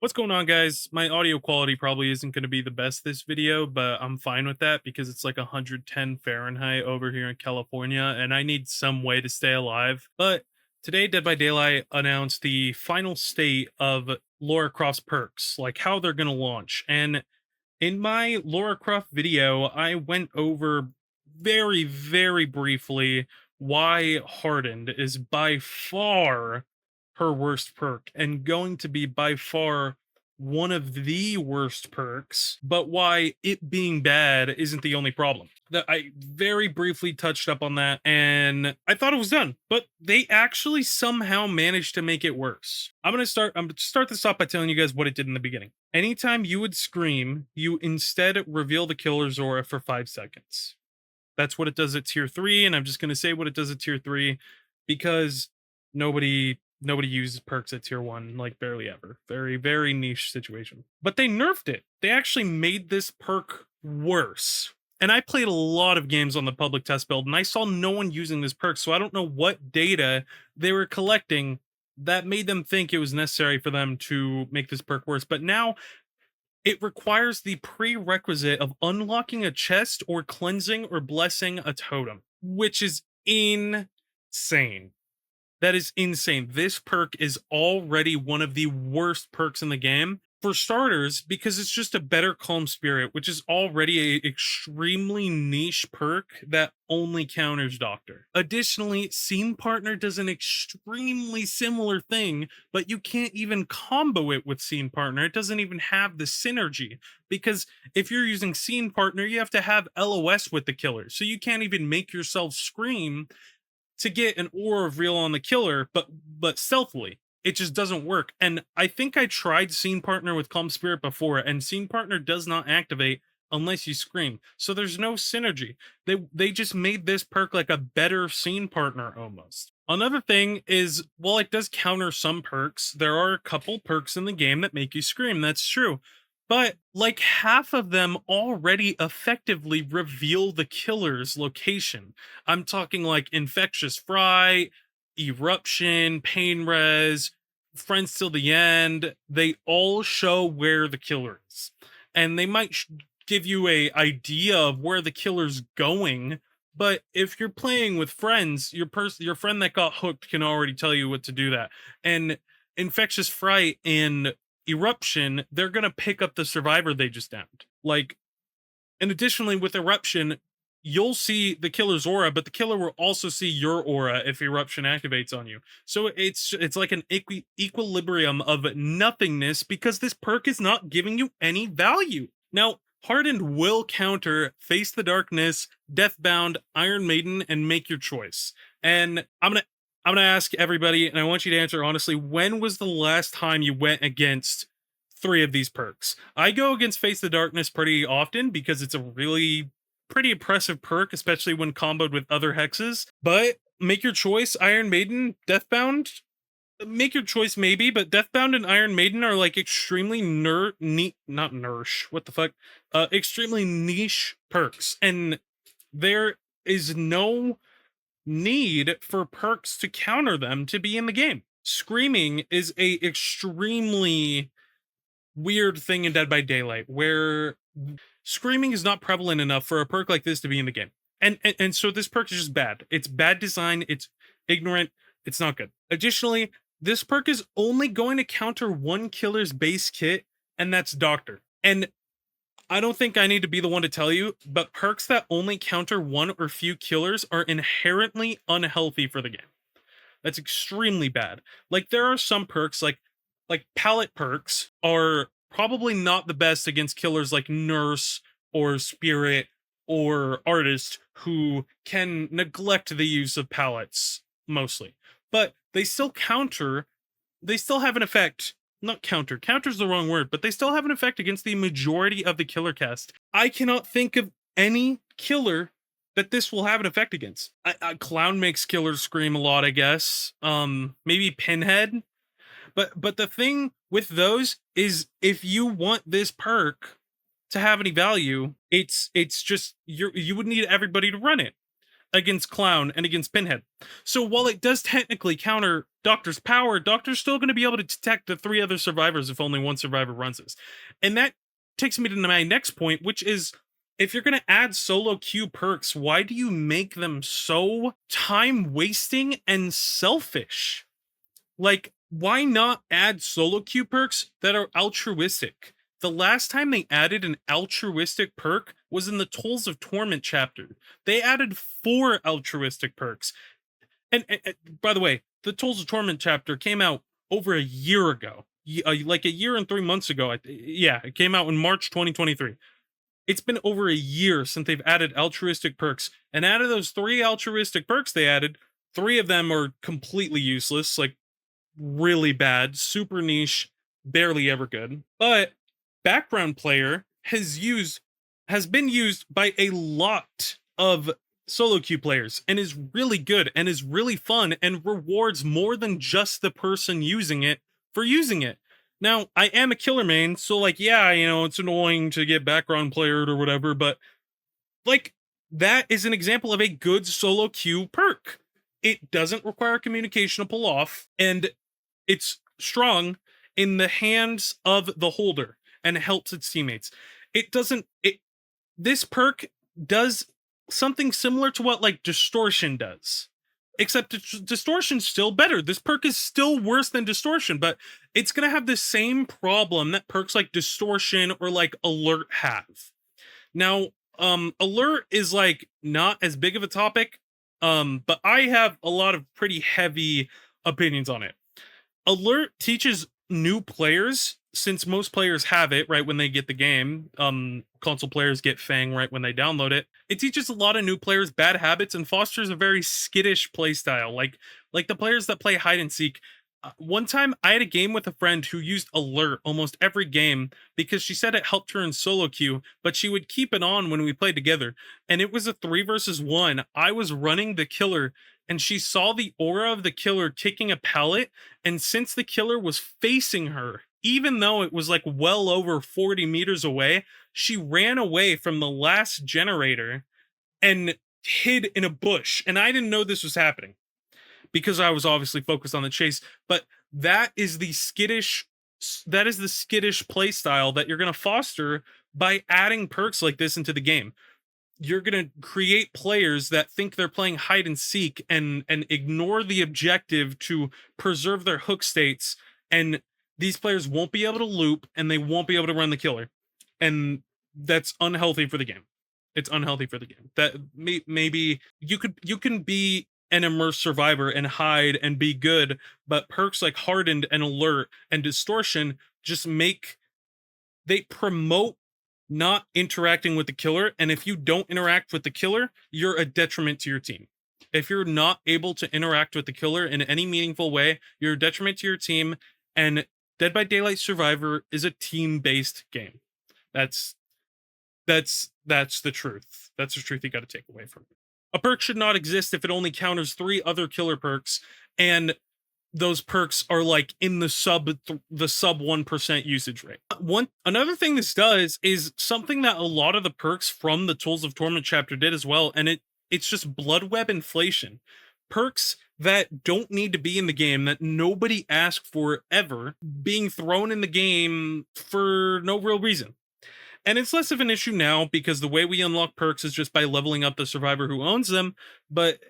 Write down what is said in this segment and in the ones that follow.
What's going on, guys? My audio quality probably isn't going to be the best this video, but I'm fine with that because it's like 110 Fahrenheit over here in California and I need some way to stay alive. But today, Dead by Daylight announced the final state of Lara Croft's perks, like how they're going to launch. And in my Lara Croft video, I went over very briefly why Hardened is by far her worst perk and going to be by far one of the worst perks, but why it being bad isn't the only problem. That I very briefly touched up on that and I thought it was done, but they actually somehow managed to make it worse. I'm gonna start this off by telling you guys what it did in the beginning. Anytime you would scream, you instead reveal the killer's aura for 5 seconds. That's what it does at tier 3, and I'm just gonna say what it does at tier 3 because nobody uses perks at tier 1, like barely ever. Very niche situation. But they nerfed it. They actually made this perk worse. And I played a lot of games on the public test build and I saw no one using this perk, so I don't know what data they were collecting that made them think it was necessary for them to make this perk worse. But now it requires the prerequisite of unlocking a chest or cleansing or blessing a totem, which is insane. That is insane. This perk is already one of the worst perks in the game. For starters, because it's just a better calm spirit, which is already a extremely niche perk that only counters Doctor. Additionally, Scene Partner does an extremely similar thing, but you can't even combo it with Scene Partner. It doesn't even have the synergy because if you're using Scene Partner, you have to have LOS with the killer. So you can't even make yourself scream to get an aura reveal on the killer, but stealthily. It just doesn't work. And I think I tried Scene Partner with Calm Spirit before, and Scene Partner does not activate unless you scream. So there's no synergy. They just made this perk like a better Scene Partner almost. Another thing is, while it does counter some perks, there are a couple perks in the game that make you scream. That's true. But like half of them already effectively reveal the killer's location. I'm talking like Infectious Fright, Eruption, Pain Res, Friends Till the End. They all show where the killer is. And they might give you a idea of where the killer's going, but if you're playing with friends, your friend that got hooked can already tell you what to do that. And Infectious Fright and Eruption, they're gonna pick up the survivor they just downed. Like, and additionally, with Eruption, you'll see the killer's aura, but the killer will also see your aura if Eruption activates on you. So it's like an equilibrium of nothingness because this perk is not giving you any value. Now, Hardened will counter Face the Darkness, Deathbound, Iron Maiden, and Make Your Choice. And I'm gonna ask everybody, and I want you to answer honestly. When was the last time you went against 3 of these perks? I go against Face the Darkness pretty often because it's a really pretty impressive perk, especially when comboed with other hexes. But Make Your Choice, Iron Maiden, Deathbound. Make Your Choice maybe, but Deathbound and Iron Maiden are like extremely not nourish. What the fuck? Extremely niche perks, and there is no need for perks to counter them to be in the game. Screaming is a extremely weird thing in Dead by Daylight where screaming is not prevalent enough for a perk like this to be in the game. And so this perk is just bad. It's bad design, it's ignorant, it's not good. Additionally, this perk is only going to counter one killer's base kit, and that's Doctor. And I don't think I need to be the one to tell you, but perks that only counter one or few killers are inherently unhealthy for the game. That's extremely bad. Like there are some perks like palette perks are probably not the best against killers like Nurse or Spirit or Artist who can neglect the use of palettes mostly. But they still have an effect. Not counter's the wrong word, but they still have an effect against the majority of the killer cast. I cannot think of any killer that this will have an effect against. Clown makes killers scream a lot, I guess. Maybe Pinhead. But the thing with those is if you want this perk to have any value, it's just you would need everybody to run it. against Clown and against Pinhead. So while it does technically counter Doctor's power, Doctor's still going to be able to detect the 3 other survivors if only one survivor runs this. And that takes me to my next point, which is if you're going to add solo queue perks, why do you make them so time wasting and selfish? Like, why not add solo queue perks that are altruistic? The last time they added an altruistic perk was in the Tolls of Torment chapter. They added 4 altruistic perks. And by the way, the Tolls of Torment chapter came out over a year ago. Like a year and 3 months ago. Yeah, it came out in March 2023. It's been over a year since they've added altruistic perks. And out of those 3 altruistic perks they added, 3 of them are completely useless. Like, really bad, super niche, barely ever good. But background player has been used by a lot of solo queue players and is really good and is really fun and rewards more than just the person using it for using it. Now, I am a killer main, so like yeah, it's annoying to get background playered or whatever, but like that is an example of a good solo queue perk. It doesn't require communication to pull off, and it's strong in the hands of the holder and helps its teammates. This perk does something similar to what like distortion does. Except distortion's still better. This perk is still worse than distortion, but it's going to have the same problem that perks like distortion or like alert have. Now, alert is like not as big of a topic, but I have a lot of pretty heavy opinions on it. Alert teaches new players, since most players have it right when they get the game. Console players get Fang right when they download it. It teaches a lot of new players bad habits and fosters a very skittish playstyle, like the players that play hide and seek. One time I had a game with a friend who used alert almost every game because she said it helped her in solo queue, but she would keep it on when we played together. And it was a 3 versus 1. I was running the killer and she saw the aura of the killer kicking a pallet, and since the killer was facing her, even though it was like well over 40 meters away, she ran away from the last generator and hid in a bush. And I didn't know this was happening because I was obviously focused on the chase. But that is the skittish play style that you're going to foster by adding perks like this into the game. You're going to create players that think they're playing hide and seek and ignore the objective to preserve their hook states, and these players won't be able to loop and they won't be able to run the killer, and that's unhealthy for the game. It's unhealthy for the game. That maybe you can be an immersed survivor and hide and be good, but perks like hardened and alert and distortion just they promote not interacting with the killer, and if you don't interact with the killer, you're a detriment to your team. If you're not able to interact with the killer in any meaningful way, you're a detriment to your team, and Dead by Daylight Survivor is a team-based game. That's the truth. That's the truth you got to take away from it. A perk should not exist if it only counters 3 other killer perks, and those perks are like in the sub 1% usage rate. Another thing this does is something that a lot of the perks from the Tools of Torment chapter did as well, and it's just blood web inflation. Perks that don't need to be in the game, that nobody asked for ever, being thrown in the game for no real reason. And it's less of an issue now because the way we unlock perks is just by leveling up the survivor who owns them, but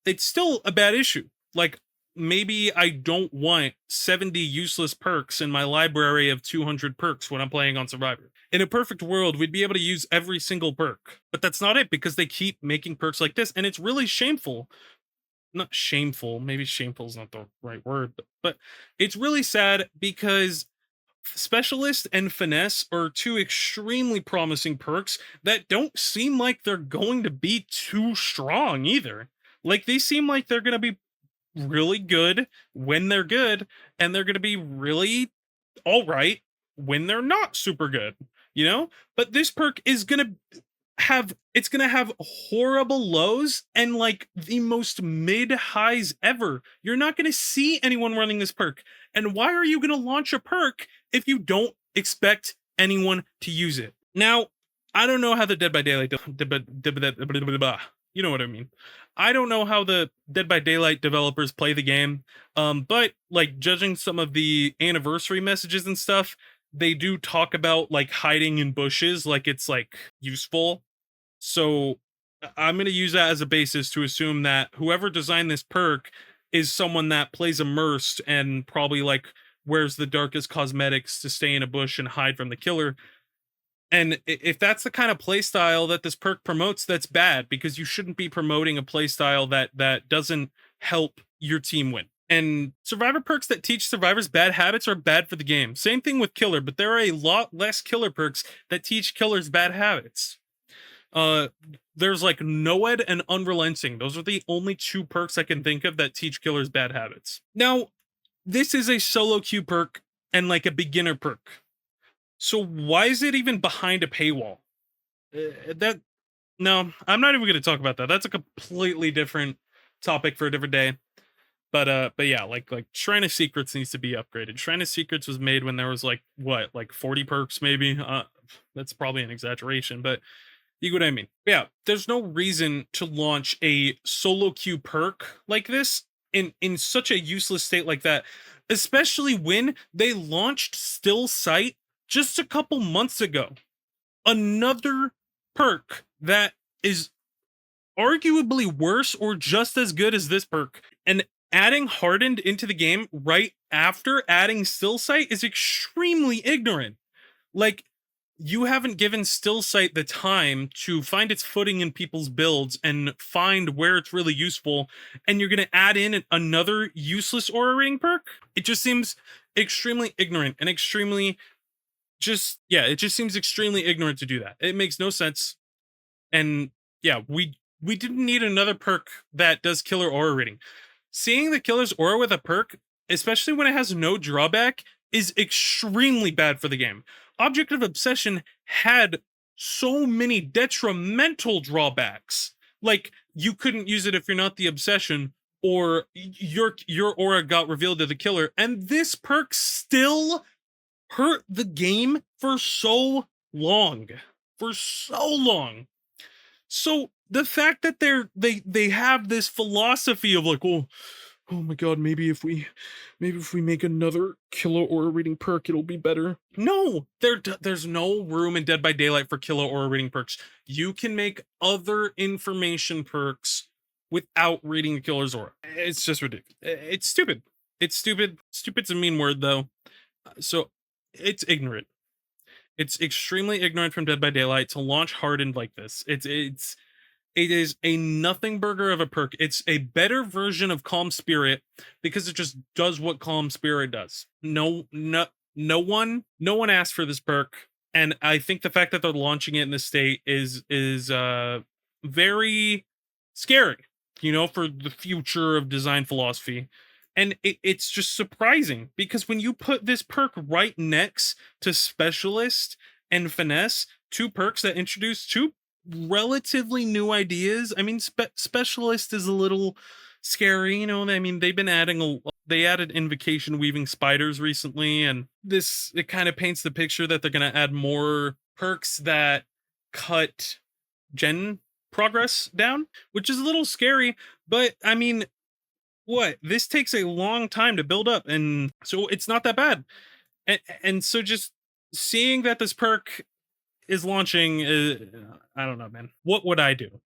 it's still a bad issue. Like, maybe I don't want 70 useless perks in my library of 200 perks when I'm playing on Survivor. In a perfect world, we'd be able to use every single perk, but that's not it because they keep making perks like this, and it's really shameful. Not shameful, maybe shameful is not the right word, but it's really sad because Specialist and Finesse are 2 extremely promising perks that don't seem like they're going to be too strong either. Like, they seem like they're going to be really good when they're good, and they're going to be really all right when they're not super good, But this perk is going to have horrible lows and like the most mid highs ever. You're not going to see anyone running this perk. And why are you going to launch a perk if you don't expect anyone to use it? Now, I don't know how the Dead by Daylight You know what I mean. I don't know how the Dead by Daylight developers play the game, but like judging some of the anniversary messages and stuff, they do talk about like hiding in bushes, like it's like useful. So I'm going to use that as a basis to assume that whoever designed this perk is someone that plays immersed and probably like wears the darkest cosmetics to stay in a bush and hide from the killer. And if that's the kind of play style that this perk promotes, that's bad because you shouldn't be promoting a play style that doesn't help your team win. And survivor perks that teach survivors bad habits are bad for the game. Same thing with killer, but there are a lot less killer perks that teach killers bad habits. Uh there's like Noed and Unrelenting. Those are the only two perks I can think of that teach killers bad habits. Now, this is a solo queue perk and like a beginner perk. So why is it even behind a paywall? That no, I'm not even going to talk about that. That's a completely different topic for a different day. But yeah, like Shrine of Secrets needs to be upgraded. Shrine of Secrets was made when there was like what, like 40 perks maybe. That's probably an exaggeration, but you get what I mean. Yeah, there's no reason to launch a solo queue perk like this in such a useless state like that, especially when they launched Still Sight just a couple months ago. Another perk that is arguably worse or just as good as this perk. And adding Hardened into the game right after adding Still Sight is extremely ignorant. Like, you haven't given Still Sight the time to find its footing in people's builds and find where it's really useful, and you're going to add in another useless aura rating perk? It just seems extremely ignorant and extremely just, yeah, it just seems extremely ignorant to do that. It makes no sense. And yeah, we didn't need another perk that does killer aura rating. Seeing the killer's aura with a perk, especially when it has no drawback, is extremely bad for the game. Object of Obsession had so many detrimental drawbacks. Like, you couldn't use it if you're not the obsession, or your aura got revealed to the killer, and this perk still hurt the game for so long. For so long. So the fact that they have this philosophy of like, oh my god, maybe if we make another killer aura reading perk, it'll be better. No, there's no room in Dead by Daylight for killer aura reading perks. You can make other information perks without reading the killer's aura. It's just ridiculous. It's stupid. It's stupid. Stupid's a mean word though. So it's ignorant. It's extremely ignorant from Dead by Daylight to launch Hardened like this. It is a nothing burger of a perk. It's a better version of Calm Spirit because it just does what Calm Spirit does. No one asked for this perk, and I think the fact that they're launching it in this state is very scary, you know, for the future of design philosophy. And it's just surprising because when you put this perk right next to Specialist and Finesse, two perks that introduce two relatively new ideas. I mean, Specialist is a little scary, you know. I mean, they've been they added invocation weaving spiders recently, and this, it kind of paints the picture that they're going to add more perks that cut gen progress down, which is a little scary. But I mean, what, this takes a long time to build up, and so it's not that bad. And so just seeing that this perk is launching, I don't know, man. What would I do?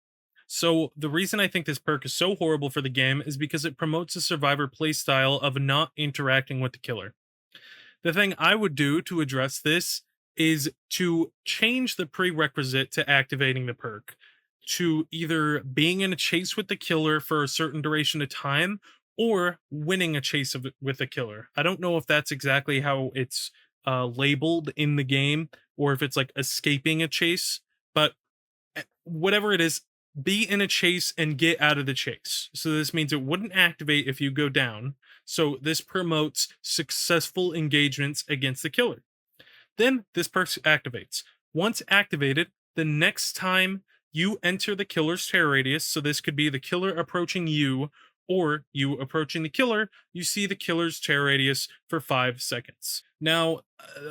So the reason I think this perk is so horrible for the game is because it promotes a survivor playstyle of not interacting with the killer. The thing I would do to address this is to change the prerequisite to activating the perk to either being in a chase with the killer for a certain duration of time or winning a chase with the killer. I don't know if that's exactly how it's labeled in the game, or if it's like escaping a chase, but whatever it is, be in a chase and get out of the chase. So this means it wouldn't activate if you go down. So this promotes successful engagements against the killer. Then this perk activates. Once activated, the next time you enter the killer's terror radius, so this could be the killer approaching you or you approaching the killer, you see the killer's terror radius for 5 seconds. Now,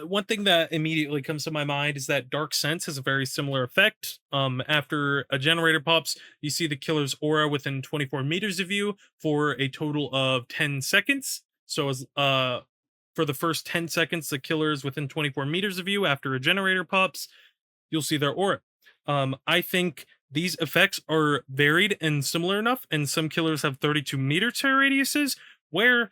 one thing that immediately comes to my mind is that Dark Sense has a very similar effect. After a generator pops, you see the killer's aura within 24 meters of you for a total of 10 seconds. So, as for the first 10 seconds, the killer is within 24 meters of you. After a generator pops, you'll see their aura. I think these effects are varied and similar enough, and some killers have 32-meter tear radiuses, where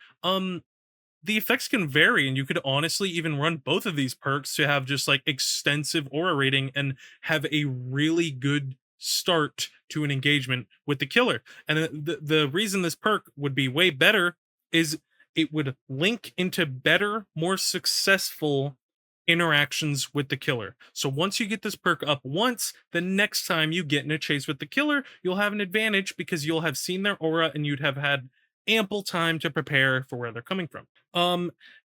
the effects can vary, and you could honestly even run both of these perks to have just like extensive aura rating and have a really good start to an engagement with the killer. And the reason this perk would be way better is it would link into better, more successful interactions with the killer. So once you get this perk up once, the next time you get in a chase with the killer, you'll have an advantage because you'll have seen their aura and you'd have had ample time to prepare for where they're coming from.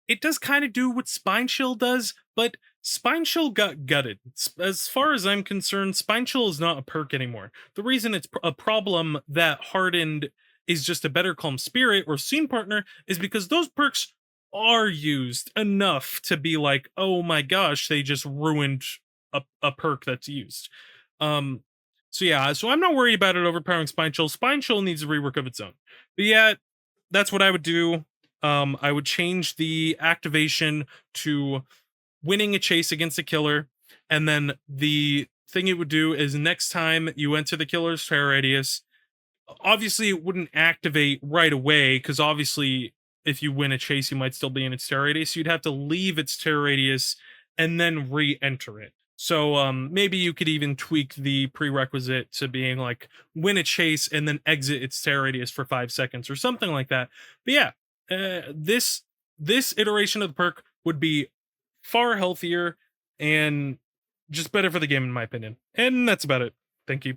It does kind of do what Spine Chill does, but Spine Chill got gutted. As far as I'm concerned, Spine Chill is not a perk anymore. The reason it's a problem that Hardened is just a better Calm Spirit or Scene Partner is because those perks are used enough to be like, oh my gosh, they just ruined a perk that's used. Um, so yeah, so I'm not worried about it overpowering Spine Chill. Spine Chill needs a rework of its own. But yeah, that's what I would do. I would change the activation to winning a chase against a killer, and then the thing it would do is next time you enter the killer's terror radius, obviously it wouldn't activate right away because obviously if you win a chase you might still be in its terror radius, so you'd have to leave its terror radius and then re-enter it. So maybe you could even tweak the prerequisite to being like win a chase and then exit its terror radius for 5 seconds or something like that. But yeah, this iteration of the perk would be far healthier and just better for the game in my opinion. And that's about it. Thank you.